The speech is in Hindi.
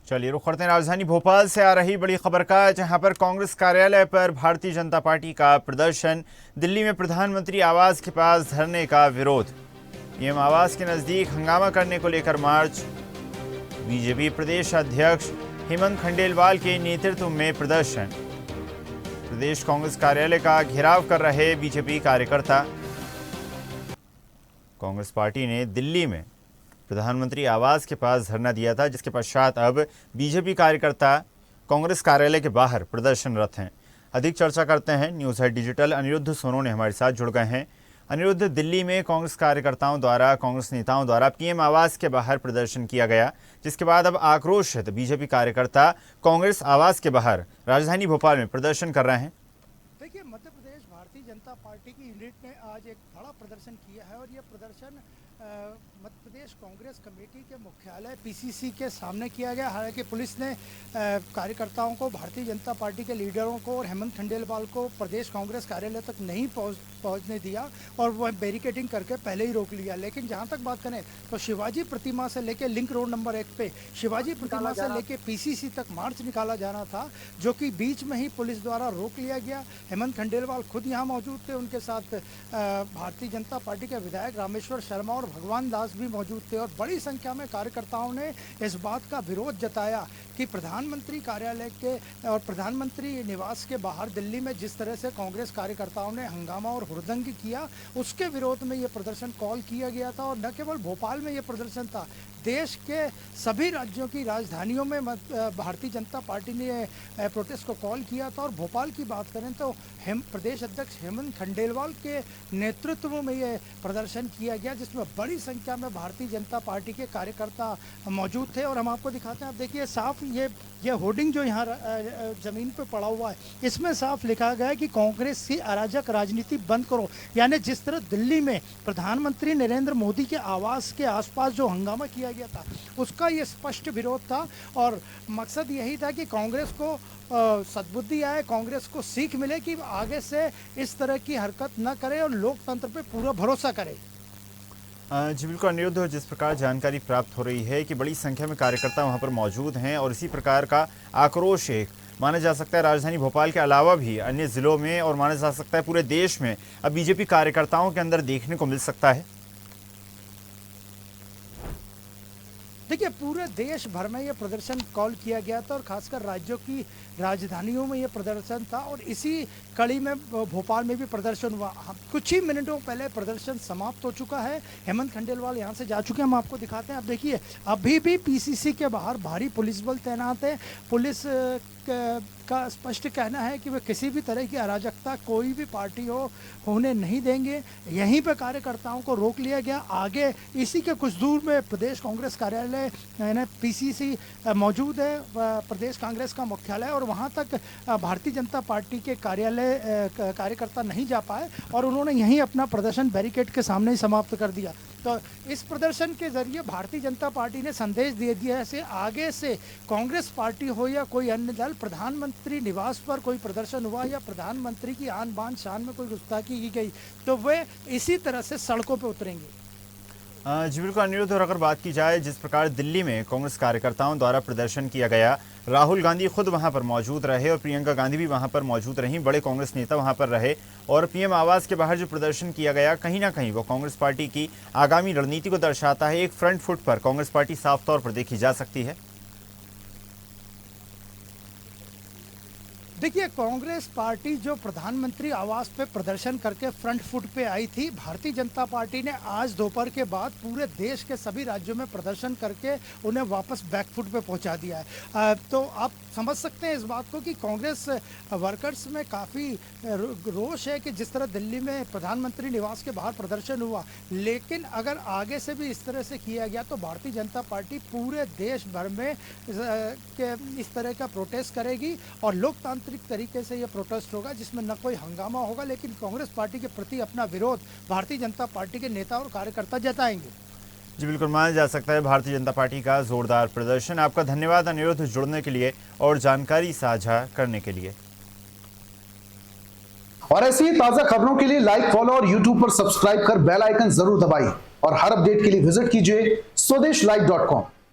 चलिए रुख करते हैं राजधानी भोपाल से आ रही बड़ी खबर का, जहां पर कांग्रेस कार्यालय पर भारतीय जनता पार्टी का प्रदर्शन। दिल्ली में प्रधानमंत्री आवास के पास धरने का विरोध। पीएम आवास के नजदीक हंगामा करने को लेकर मार्च। बीजेपी प्रदेश अध्यक्ष हेमंत खंडेलवाल के नेतृत्व में प्रदर्शन। प्रदेश कांग्रेस कार्यालय का घेराव कर रहे बीजेपी कार्यकर्ता। कांग्रेस पार्टी ने दिल्ली में प्रधानमंत्री आवास के पास धरना दिया था, जिसके पश्चात अब बीजेपी कार्यकर्ता कांग्रेस कार्यालय के बाहर प्रदर्शनरत हैं। अधिक चर्चा करते हैं news head digital Anirudh Sonone हमारे साथ जुड़ गए हैं। अनिरुद्ध, दिल्ली में कांग्रेस कार्यकर्ताओं द्वारा, कांग्रेस नेताओं द्वारा पीएम आवास के बाहर प्रदर्शन किया गया, जिसके बाद अब आक्रोशित बीजेपी कार्यकर्ता कांग्रेस आवास के बाहर राजधानी भोपाल में प्रदर्शन कर रहे हैं। देखिए, मध्य प्रदेश भारतीय जनता पार्टी की यूनिट ने आज एक बड़ा प्रदर्शन किया है और ये प्रदर्शन मध्य प्रदेश कांग्रेस कमेटी के मुख्यालय पीसीसी के सामने किया गया। हालांकि पुलिस ने कार्यकर्ताओं को, भारतीय जनता पार्टी के लीडरों को और हेमंत खंडेलवाल को प्रदेश कांग्रेस कार्यालय तक नहीं पहुंचने दिया और वह बैरिकेडिंग करके पहले ही रोक लिया। लेकिन जहां तक बात करें तो शिवाजी प्रतिमा से लेकर लिंक रोड नंबर 1 पे शिवाजी प्रतिमा से लेकर पीसीसी तक मार्च निकाला जाना था, जो कि बीच में ही पुलिस द्वारा रोक लिया गया। हेमंत खंडेलवाल खुद यहाँ मौजूद थे, उनके साथ भारतीय जनता पार्टी के विधायक रामेश्वर शर्मा और भगवान दास भी मौजूद थे और बड़ी संख्या में कार्यकर्ताओं ने इस बात का विरोध जताया कि प्रधानमंत्री कार्यालय के और प्रधानमंत्री निवास के बाहर दिल्ली में जिस तरह से कांग्रेस कार्यकर्ताओं ने हंगामा और हुड़दंग किया, उसके विरोध में ये प्रदर्शन कॉल किया गया था। और न केवल भोपाल में ये प्रदर्शन था, देश के सभी राज्यों की राजधानियों में भारतीय जनता पार्टी ने प्रोटेस्ट को कॉल किया था। और भोपाल की बात करें तो प्रदेश अध्यक्ष हेमंत खंडेलवाल के नेतृत्व में ये प्रदर्शन किया गया, जिसमें बड़ी संख्या में भारतीय जनता पार्टी के कार्यकर्ता मौजूद थे। और हम आपको दिखाते हैं, आप देखिए साफ ये होर्डिंग जो यहाँ ज़मीन पे पड़ा हुआ है, इसमें साफ लिखा गया है कि कांग्रेस की अराजक राजनीति बंद करो। यानी जिस तरह दिल्ली में प्रधानमंत्री नरेंद्र मोदी के आवास के आसपास जो हंगामा किया गया था, उसका ये स्पष्ट विरोध था। और मकसद यही था कि कांग्रेस को सद्बुद्धि आए, कांग्रेस को सीख मिले कि आगे से इस तरह की हरकत न करे और लोकतंत्र पे पूरा भरोसा करे। जी बिल्कुल अनिरुद्ध, जिस प्रकार जानकारी प्राप्त हो रही है कि बड़ी संख्या में कार्यकर्ता वहां पर मौजूद हैं और इसी प्रकार का आक्रोश एक माना जा सकता है राजधानी भोपाल के अलावा भी अन्य जिलों में और माना जा सकता है पूरे देश में अब बीजेपी कार्यकर्ताओं के अंदर देखने को मिल सकता है। देखिए, पूरे देश भर में ये प्रदर्शन कॉल किया गया था और खासकर राज्यों की राजधानियों में ये प्रदर्शन था और इसी कड़ी में भोपाल में भी प्रदर्शन हुआ। कुछ ही मिनटों पहले प्रदर्शन समाप्त हो चुका है। हेमंत खंडेलवाल यहाँ से जा चुके हैं, हम आपको दिखाते हैं। आप देखिए, अभी भी पीसीसी के बाहर भारी पुलिस बल तैनात है। पुलिस का स्पष्ट कहना है कि वे किसी भी तरह की अराजकता कोई भी पार्टी होने नहीं देंगे। यहीं पे कार्यकर्ताओं को रोक लिया गया। आगे इसी के कुछ दूर में प्रदेश कांग्रेस कार्यालय यानी पीसीसी मौजूद है, प्रदेश कांग्रेस का मुख्यालय, और वहां तक भारतीय जनता पार्टी के कार्यकर्ता नहीं जा पाए और उन्होंने यहीं अपना प्रदर्शन बैरिकेड के सामने ही समाप्त कर दिया। तो इस प्रदर्शन के जरिए भारतीय जनता पार्टी ने संदेश दे दिया है कि आगे से कांग्रेस पार्टी हो या कोई अन्य दल, प्रधानमंत्री निवास पर कोई प्रदर्शन हुआ या प्रधानमंत्री की आन बान शान में कोई गुस्ताखी की गई तो वे इसी तरह से सड़कों पर उतरेंगे। जी बिल्कुल अनिरुद्ध, और अगर बात की जाए जिस प्रकार दिल्ली में कांग्रेस कार्यकर्ताओं द्वारा प्रदर्शन किया गया, राहुल गांधी खुद वहां पर मौजूद रहे और प्रियंका गांधी भी वहां पर मौजूद रहीं, बड़े कांग्रेस नेता वहां पर रहे और पीएम आवास के बाहर जो प्रदर्शन किया गया, कहीं ना कहीं वो कांग्रेस पार्टी की आगामी रणनीति को दर्शाता है। एक फ्रंट फुट पर कांग्रेस पार्टी साफ तौर पर देखी जा सकती है। देखिए, कांग्रेस पार्टी जो प्रधानमंत्री आवास पे प्रदर्शन करके फ्रंट फुट पे आई थी, भारतीय जनता पार्टी ने आज दोपहर के बाद पूरे देश के सभी राज्यों में प्रदर्शन करके उन्हें वापस बैक फुट पे पहुंचा दिया है। तो आप समझ सकते हैं इस बात को कि कांग्रेस वर्कर्स में काफ़ी रोष है कि जिस तरह दिल्ली में प्रधानमंत्री निवास के बाहर प्रदर्शन हुआ, लेकिन अगर आगे से भी इस तरह से किया गया तो भारतीय जनता पार्टी पूरे देश भर में इस तरह का प्रोटेस्ट करेगी और लोकतांत्रिक तरीके से यह प्रोटेस्ट होगा जिसमें न कोई हंगामा होगा, लेकिन कांग्रेस पार्टी के प्रति अपना विरोध भारतीय जनता पार्टी के नेता और कार्यकर्ता जताएंगे। जी बिल्कुल, माना जा सकता है भारतीय जनता पार्टी का जोरदार प्रदर्शन। आपका धन्यवाद अनिरुद्ध, जुड़ने के लिए और जानकारी साझा करने के लिए। और ऐसी ही ताजा खबरों के लिए लाइक, फॉलो और यूट्यूब पर सब्सक्राइब कर बेल आइकन जरूर दबाइए और हर अपडेट के लिए विजिट कीजिए स्वदेशलाइव.com।